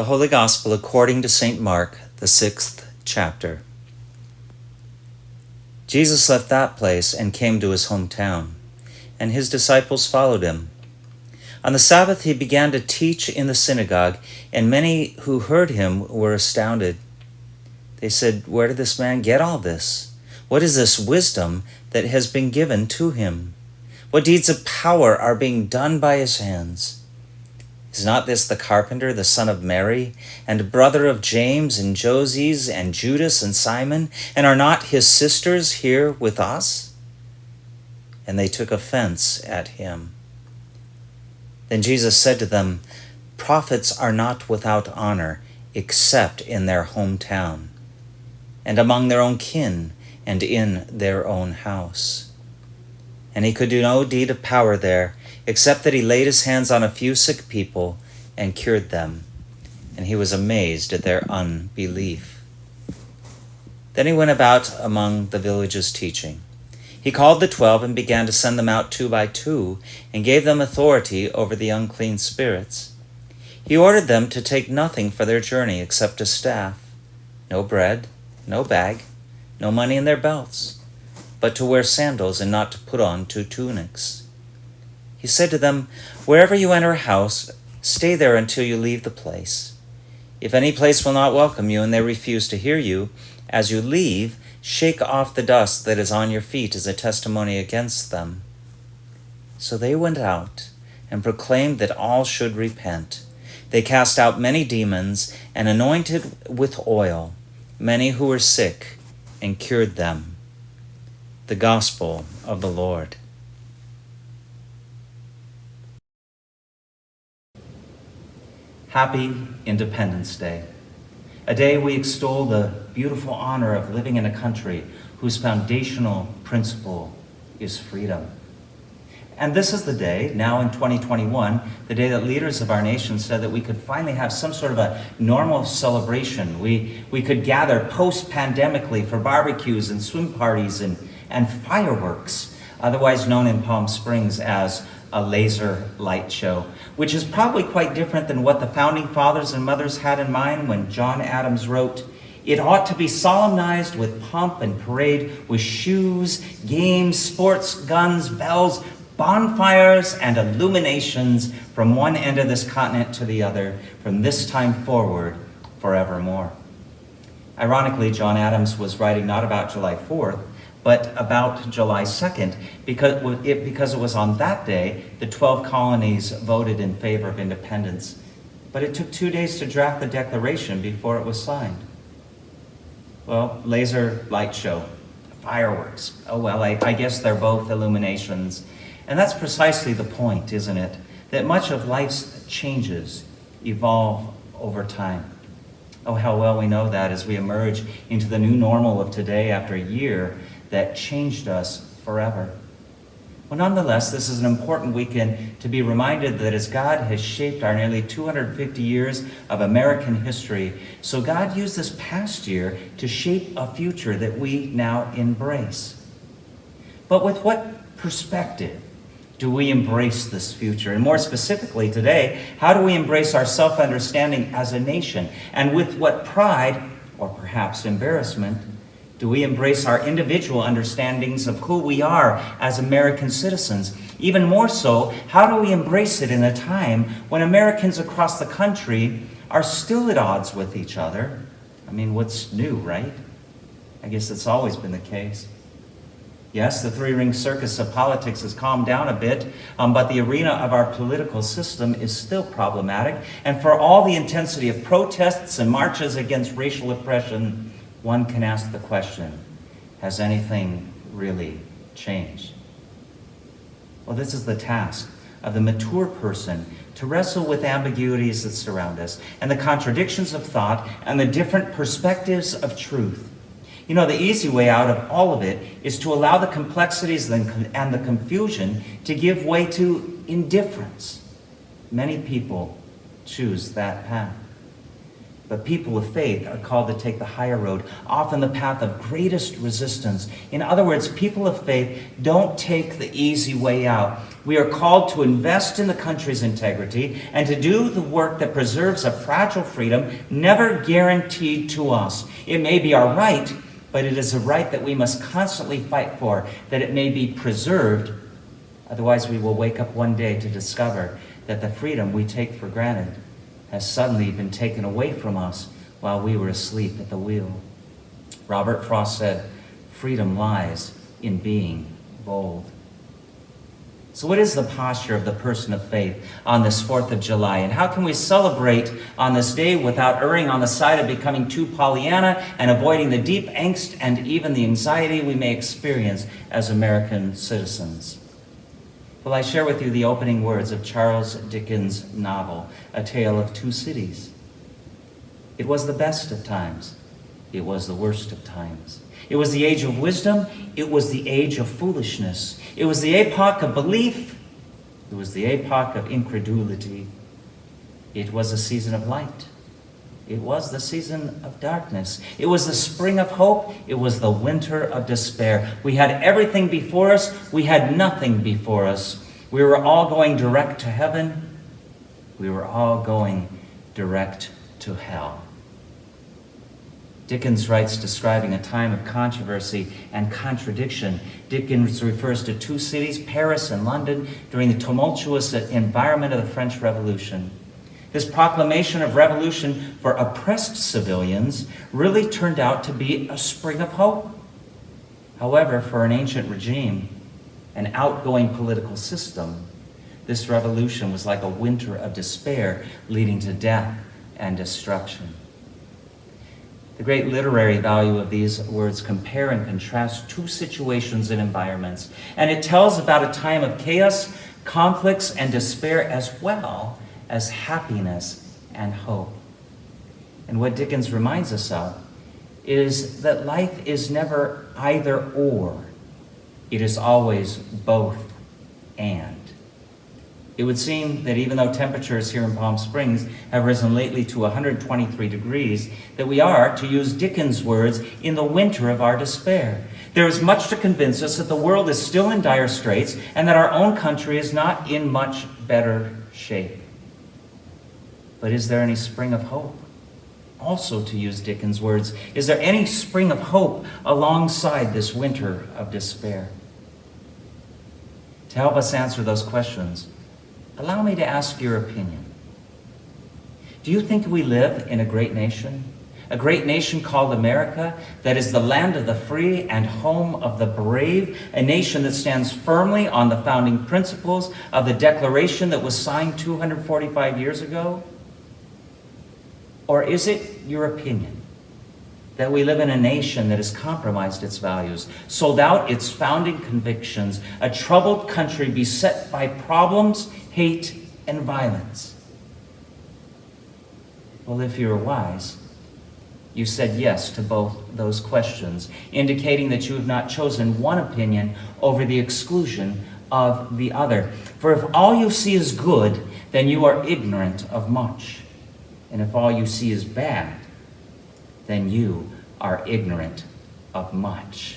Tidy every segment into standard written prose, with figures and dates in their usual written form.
The Holy Gospel according to St. Mark, the 6th chapter. Jesus left that place and came to his hometown, and his disciples followed him. On the Sabbath he began to teach in the synagogue, and many who heard him were astounded. They said, "Where did this man get all this? What is this wisdom that has been given to him? What deeds of power are being done by his hands? Is not this the carpenter, the son of Mary, and brother of James and Joses and Judas and Simon? And are not his sisters here with us?" And they took offense at him. Then Jesus said to them, "Prophets are not without honor, except in their hometown, and among their own kin, and in their own house." And he could do no deed of power there, except that he laid his hands on a few sick people and cured them. And he was amazed at their unbelief. Then he went about among the villages teaching. He called the 12 and began to send them out 2 by 2, and gave them authority over the unclean spirits. He ordered them to take nothing for their journey except a staff, no bread, no bag, no money in their belts, but to wear sandals and not to put on 2 tunics. He said to them, "Wherever you enter a house, stay there until you leave the place. If any place will not welcome you and they refuse to hear you, as you leave, shake off the dust that is on your feet as a testimony against them." So they went out and proclaimed that all should repent. They cast out many demons and anointed with oil many who were sick and cured them. The Gospel of the Lord. Happy Independence Day, a day we extol the beautiful honor of living in a country whose foundational principle is freedom. And this is the day, now in 2021, the day that leaders of our nation said that we could finally have some sort of a normal celebration. We could gather post-pandemically for barbecues and swim parties and fireworks, otherwise known in Palm Springs as a laser light show, which is probably quite different than what the founding fathers and mothers had in mind when John Adams wrote, "It ought to be solemnized with pomp and parade, with shoes, games, sports, guns, bells, bonfires, and illuminations from one end of this continent to the other, from this time forward, forevermore." Ironically, John Adams was writing not about July 4th, but about July 2nd, because it was on that day the 12 colonies voted in favor of independence. But it took 2 days to draft the Declaration before it was signed. Well, laser light show, fireworks. Oh well, I guess they're both illuminations. And that's precisely the point, isn't it? That much of life's changes evolve over time. Oh, how well we know that as we emerge into the new normal of today after a year that changed us forever. Well, nonetheless, this is an important weekend to be reminded that as God has shaped our nearly 250 years of American history, so God used this past year to shape a future that we now embrace. But with what perspective do we embrace this future? And more specifically today, how do we embrace our self-understanding as a nation? And with what pride, or perhaps embarrassment, do we embrace our individual understandings of who we are as American citizens? Even more so, how do we embrace it in a time when Americans across the country are still at odds with each other? I mean, what's new, right? I guess it's always been the case. Yes, the three-ring circus of politics has calmed down a bit, but the arena of our political system is still problematic. And for all the intensity of protests and marches against racial oppression, one can ask the question, has anything really changed? Well, this is the task of the mature person, to wrestle with ambiguities that surround us and the contradictions of thought and the different perspectives of truth. You know, the easy way out of all of it is to allow the complexities and the confusion to give way to indifference. Many people choose that path. But people of faith are called to take the higher road, often the path of greatest resistance. In other words, people of faith don't take the easy way out. We are called to invest in the country's integrity and to do the work that preserves a fragile freedom never guaranteed to us. It may be our right, but it is a right that we must constantly fight for, that it may be preserved. Otherwise, we will wake up one day to discover that the freedom we take for granted has suddenly been taken away from us while we were asleep at the wheel. Robert Frost said, "Freedom lies in being bold." So what is the posture of the person of faith on this 4th of July? And how can we celebrate on this day without erring on the side of becoming too Pollyanna and avoiding the deep angst and even the anxiety we may experience as American citizens? Well, I share with you the opening words of Charles Dickens' novel, A Tale of Two Cities. It was the best of times. It was the worst of times. It was the age of wisdom. It was the age of foolishness. It was the epoch of belief. It was the epoch of incredulity. It was a season of light. It was the season of darkness. It was the spring of hope. It was the winter of despair. We had everything before us. We had nothing before us. We were all going direct to heaven. We were all going direct to hell. Dickens writes describing a time of controversy and contradiction. Dickens refers to two cities, Paris and London, during the tumultuous environment of the French Revolution. This proclamation of revolution for oppressed civilians really turned out to be a spring of hope. However, for an ancient regime, an outgoing political system, this revolution was like a winter of despair leading to death and destruction. The great literary value of these words compare and contrast two situations and environments, and it tells about a time of chaos, conflicts, and despair as well as happiness and hope. And what Dickens reminds us of is that life is never either or. It is always both and. It would seem that even though temperatures here in Palm Springs have risen lately to 123 degrees, that we are, to use Dickens' words, in the winter of our despair. There is much to convince us that the world is still in dire straits and that our own country is not in much better shape. But is there any spring of hope? Also, to use Dickens' words, is there any spring of hope alongside this winter of despair? To help us answer those questions, allow me to ask your opinion. Do you think we live in a great nation? A great nation called America, that is the land of the free and home of the brave, a nation that stands firmly on the founding principles of the Declaration that was signed 245 years ago? Or is it your opinion that we live in a nation that has compromised its values, sold out its founding convictions, a troubled country beset by problems, hate, and violence? Well, if you're wise, you said yes to both those questions, indicating that you have not chosen one opinion over the exclusion of the other. For if all you see is good, then you are ignorant of much. And if all you see is bad, then you are ignorant of much.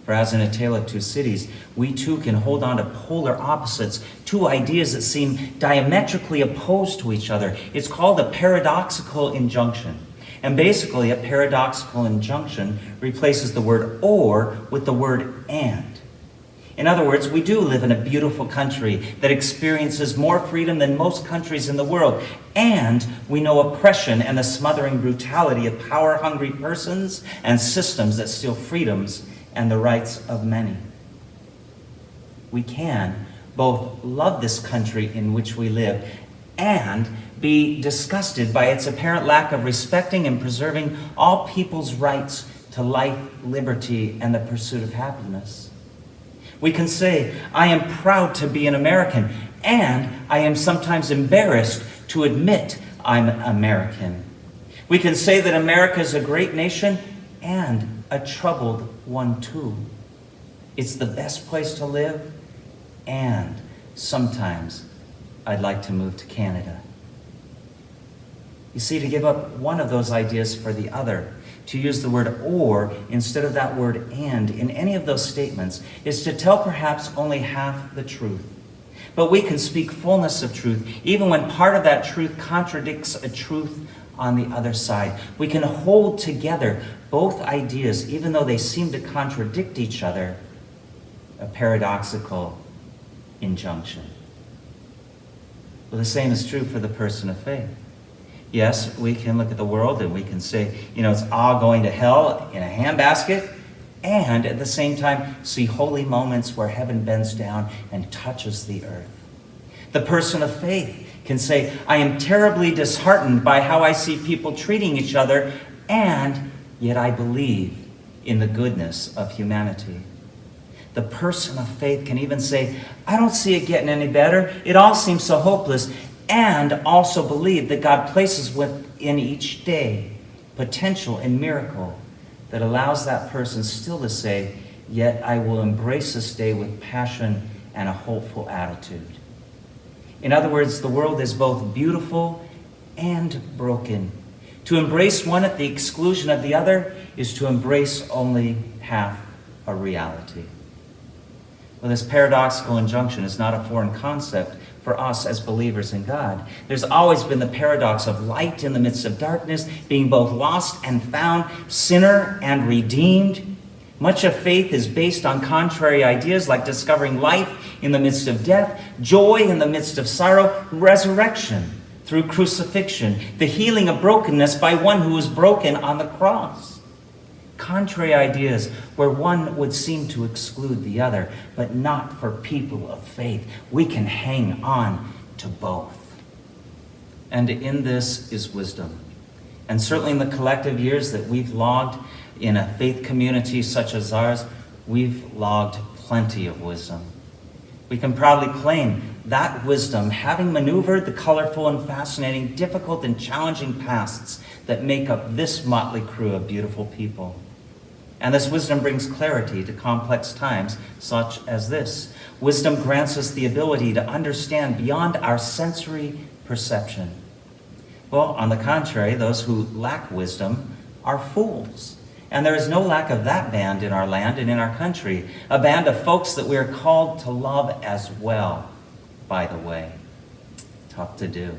For as in A Tale of Two Cities, we too can hold on to polar opposites, two ideas that seem diametrically opposed to each other. It's called a paradoxical injunction. And basically, a paradoxical injunction replaces the word or with the word and. In other words, we do live in a beautiful country that experiences more freedom than most countries in the world. And we know oppression and the smothering brutality of power-hungry persons and systems that steal freedoms and the rights of many. We can both love this country in which we live and be disgusted by its apparent lack of respecting and preserving all people's rights to life, liberty, and the pursuit of happiness. We can say, I am proud to be an American, and I am sometimes embarrassed to admit I'm American. We can say that America is a great nation and a troubled one too. It's the best place to live, and sometimes I'd like to move to Canada. You see, to give up one of those ideas for the other, to use the word or instead of that word and in any of those statements, is to tell perhaps only half the truth. But we can speak fullness of truth, even when part of that truth contradicts a truth on the other side. We can hold together both ideas, even though they seem to contradict each other, a paradoxical injunction. Well, the same is true for the person of faith. Yes, we can look at the world and we can say, it's all going to hell in a handbasket, and at the same time see holy moments where heaven bends down and touches the earth. The person of faith can say, I am terribly disheartened by how I see people treating each other, and yet I believe in the goodness of humanity. The person of faith can even say, I don't see it getting any better. It all seems so hopeless. And also believe that God places within each day potential and miracle that allows that person still to say, yet I will embrace this day with passion and a hopeful attitude. In other words, the world is both beautiful and broken. To embrace one at the exclusion of the other is to embrace only half a reality. Well, this paradoxical injunction is not a foreign concept for us as believers in God. There's always been the paradox of light in the midst of darkness, being both lost and found, sinner and redeemed. Much of faith is based on contrary ideas like discovering life in the midst of death, joy in the midst of sorrow, resurrection through crucifixion, the healing of brokenness by one who was broken on the cross. Contrary ideas where one would seem to exclude the other, but not for people of faith. We can hang on to both. And in this is wisdom. And certainly in the collective years that we've logged in a faith community such as ours, we've logged plenty of wisdom. We can proudly claim that wisdom, having maneuvered the colorful and fascinating, difficult and challenging pasts that make up this motley crew of beautiful people. And this wisdom brings clarity to complex times such as this. Wisdom grants us the ability to understand beyond our sensory perception. Well, on the contrary, those who lack wisdom are fools. And there is no lack of that band in our land and in our country, a band of folks that we are called to love as well, by the way. Tough to do.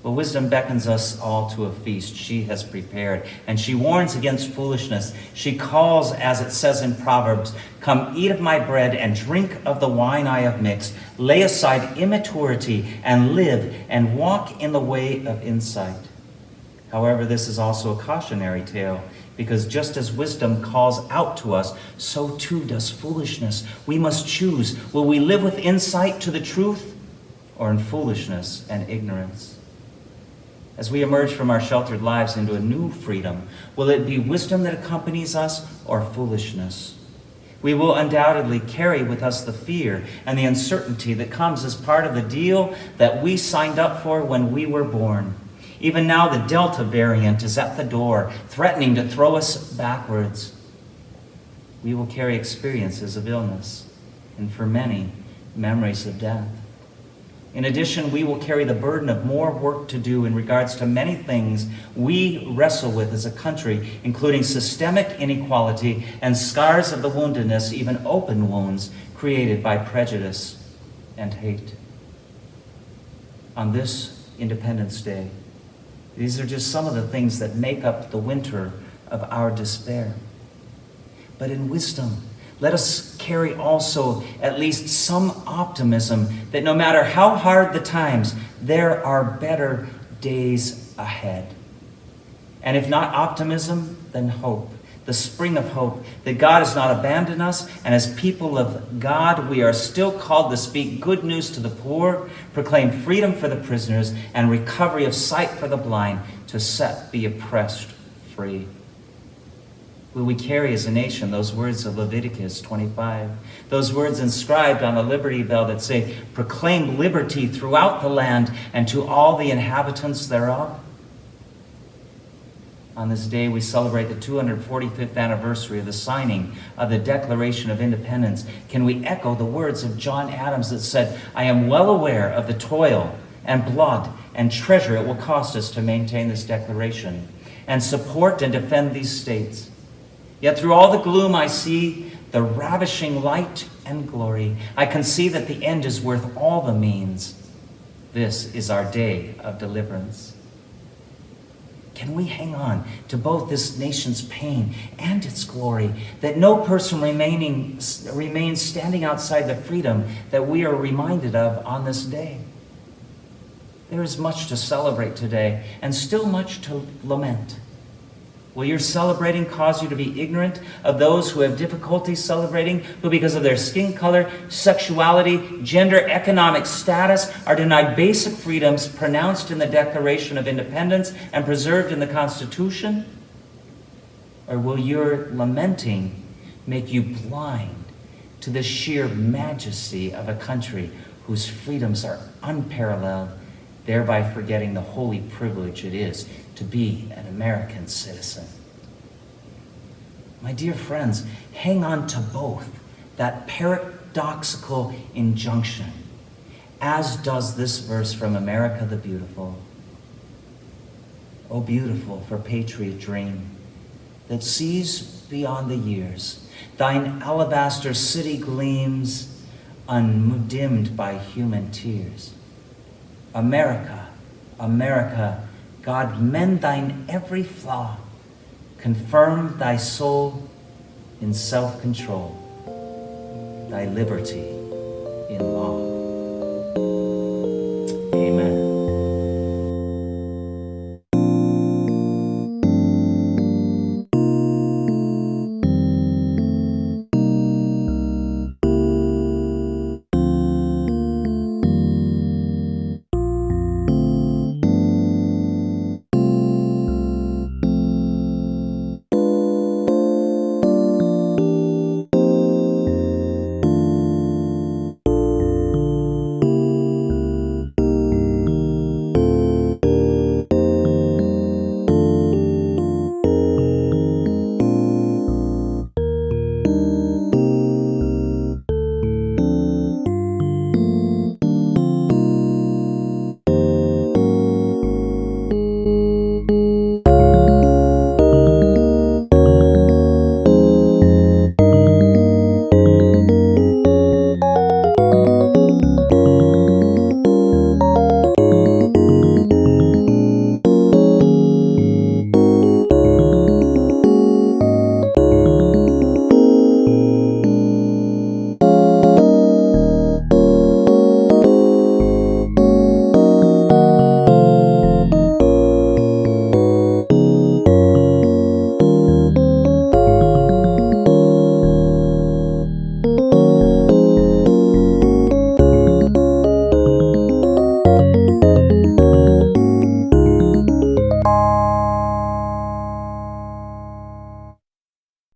Well, wisdom beckons us all to a feast she has prepared, and she warns against foolishness. She calls, as it says in Proverbs, come eat of my bread and drink of the wine I have mixed. Lay aside immaturity and live and walk in the way of insight. However, this is also a cautionary tale, because just as wisdom calls out to us, so too does foolishness. We must choose. Will we live with insight to the truth, or in foolishness and ignorance? As we emerge from our sheltered lives into a new freedom, will it be wisdom that accompanies us or foolishness? We will undoubtedly carry with us the fear and the uncertainty that comes as part of the deal that we signed up for when we were born. Even now, the Delta variant is at the door, threatening to throw us backwards. We will carry experiences of illness, and for many, memories of death. In addition, we will carry the burden of more work to do in regards to many things we wrestle with as a country, including systemic inequality and scars of the woundedness, even open wounds created by prejudice and hate. On this Independence Day, these are just some of the things that make up the winter of our despair. But in wisdom, let us carry also at least some optimism that no matter how hard the times, there are better days ahead. And if not optimism, then hope, the spring of hope, that God has not abandoned us, and as people of God, we are still called to speak good news to the poor, proclaim freedom for the prisoners, and recovery of sight for the blind, to set the oppressed free. Will we carry as a nation those words of Leviticus 25, those words inscribed on the Liberty Bell that say, proclaim liberty throughout the land and to all the inhabitants thereof? On this day, we celebrate the 245th anniversary of the signing of the Declaration of Independence. Can we echo the words of John Adams that said, I am well aware of the toil and blood and treasure it will cost us to maintain this declaration and support and defend these states. Yet through all the gloom I see the ravishing light and glory. I can see that the end is worth all the means. This is our day of deliverance. Can we hang on to both this nation's pain and its glory, that no person remains standing outside the freedom that we are reminded of on this day? There is much to celebrate today, and still much to lament. Will your celebrating cause you to be ignorant of those who have difficulty celebrating, who because of their skin color, sexuality, gender, economic status are denied basic freedoms pronounced in the Declaration of Independence and preserved in the Constitution? Or will your lamenting make you blind to the sheer majesty of a country whose freedoms are unparalleled, thereby forgetting the holy privilege it is to be an American citizen? My dear friends, hang on to both that paradoxical injunction, as does this verse from America the Beautiful. O beautiful for patriot dream that sees beyond the years, thine alabaster city gleams undimmed by human tears. America, America, God mend thine every flaw, confirm thy soul in self-control, thy liberty in law.